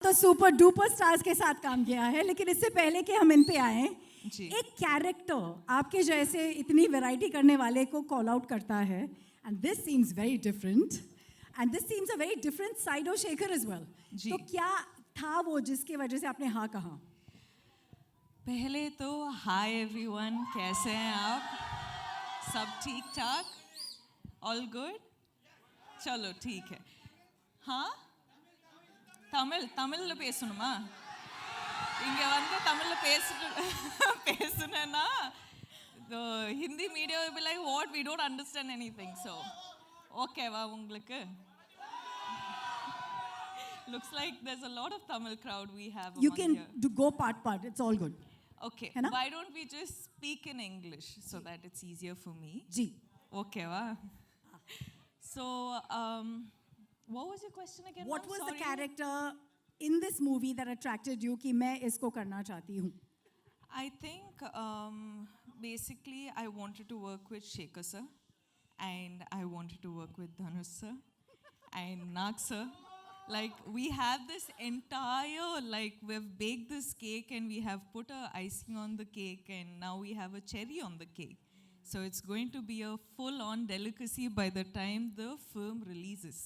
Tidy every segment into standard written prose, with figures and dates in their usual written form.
तो super duper stars के साथ काम किया है, लेकिन इससे पहले कि हम इन पे आए, एक कैरेक्टर आपके जैसे इतनी वैरायटी करने वाले को कॉल आउट करता है, and this seems very different, and this seems a very different side of Shekhar as well. तो क्या था वो जिसकी वजह से आपने हाँ कहा? पहले तो हाय एवरीवन, कैसे हैं आप? सब ठीक ठाक? All good? चलो ठीक है. हाँ, தமிழ்ல பேசணுமா? இங்க வந்து தமிழ்ல பேசுனேன்னா the Hindi media will be like, what, we don't understand anything. So ஓகேவா உங்களுக்கு? Looks like there's a lot of Tamil crowd we have You among can here. go part. It's all good. Okay, है ना? why don't we just speak in English so that it's easier for me? Ji. Okay, wow. So, what was your question again? What ma'am? was the Sorry. character in this movie that attracted you कि मैं इसको करना चाहती हूँ? I think basically I wanted to work with Shekhar sir, and I wanted to work with Dhanush sir and Nag sir. Like, we have this entire, like, we've baked this cake and we have put a icing on the cake, and now we have a cherry on the cake. So it's going to be a full-on delicacy by the time the film releases.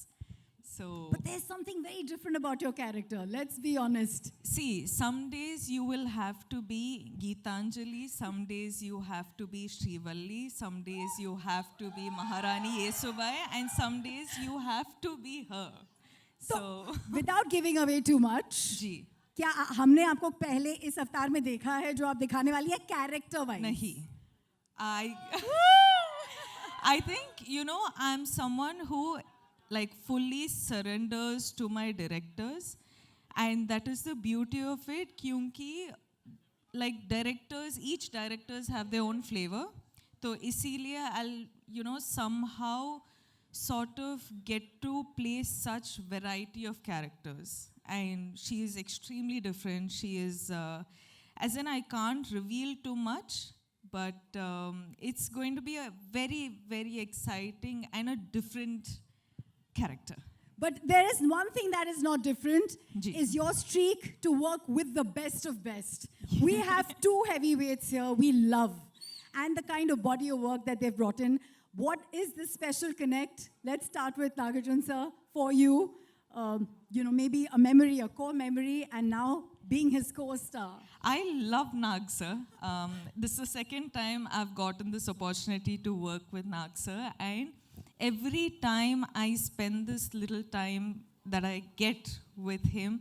So, But there's something very different about your character. Let's be honest. see, some days you will have to be Geetanjali, some days you have to be Srivalli, some days you have to be Maharani Yesubai, and some days you have to be her. So, Without giving away too much, जी, क्या हमने आपको पहले इस अवतार में देखा है जो आप दिखाने वाली है कैरेक्टर वाइज? नहीं. I think, you know, I'm someone who like fully surrenders to my directors, and that is the beauty of it. क्योंकि like directors, each directors have their own flavor. तो इसीलिए I'll, you know, somehow sort of get to play such variety of characters, and she is extremely different. She is, as in, I can't reveal too much, but it's going to be a very, very exciting and a different character. But there is one thing that is not different, ji. is your streak to work with the best of best. We have two heavyweights here we love, and the kind of body of work that they've brought in. What is this special connect? Let's start with Nagarjun sir. For you, you know, maybe a memory, a core memory, and now being his co-star. I love Nag sir. This is the second time I've gotten this opportunity to work with Nag sir, and every time I spend this little time that I get with him,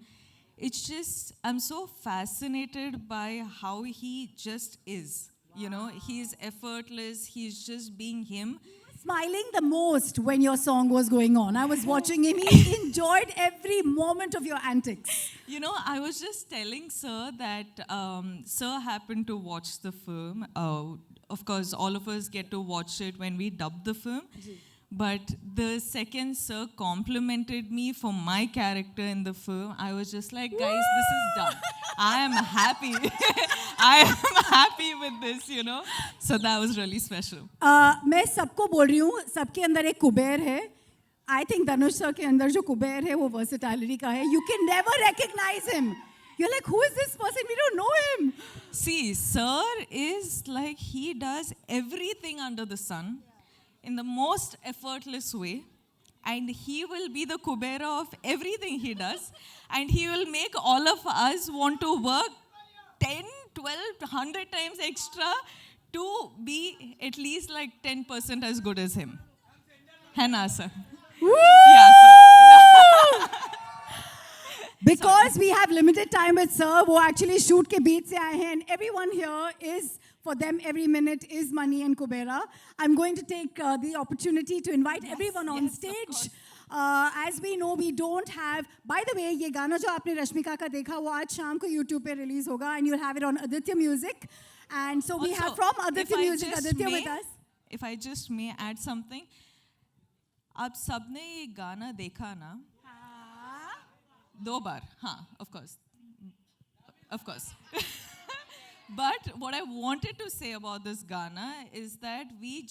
it's just, I'm so fascinated by how he just is. You know, he's effortless, he's just being him. Smiling the most when your song was going on. I was watching him. He enjoyed every moment of your antics. You know, I was just telling sir that sir happened to watch the film. Of course, all of us get to watch it when we dub the film. But the second sir complimented me for my character in the film, I was just like, guys, this is done. I am happy. I am happy with this, you know. So that was really special. मैं सबको बोल रही हूँ, सबके अंदर एक कुबेर है. I think Dhanush sir के अंदर जो कुबेर है वो versatility का है. You can never recognize him. You're like, who is this person? We don't know him. See, sir is like, he does everything under the sun in the most effortless way, and he will be the Kubera of everything he does, and he will make all of us want to work 10, 12, 100 times extra to be at least like 10% as good as him. Hannah sir. Yeah, sir. Because we have limited time with sir, वो actually shoot के बीच से आए हैं, and everyone here is, for them, every minute is money and Kubera. I'm going to take the opportunity to invite everyone on stage. As we know, we don't have. By the way, ये गाना जो आपने रश्मिका का देखा, वो आज शाम को YouTube पे release होगा, and you'll have it on Aditya Music. And so we Also, have from Aditya if I Music, just Aditya may- with us. If I just may add something, आप सबने ये गाना देखा ना? 2 बार, हाँ, of course. But what I wanted to say about this Ghana is that we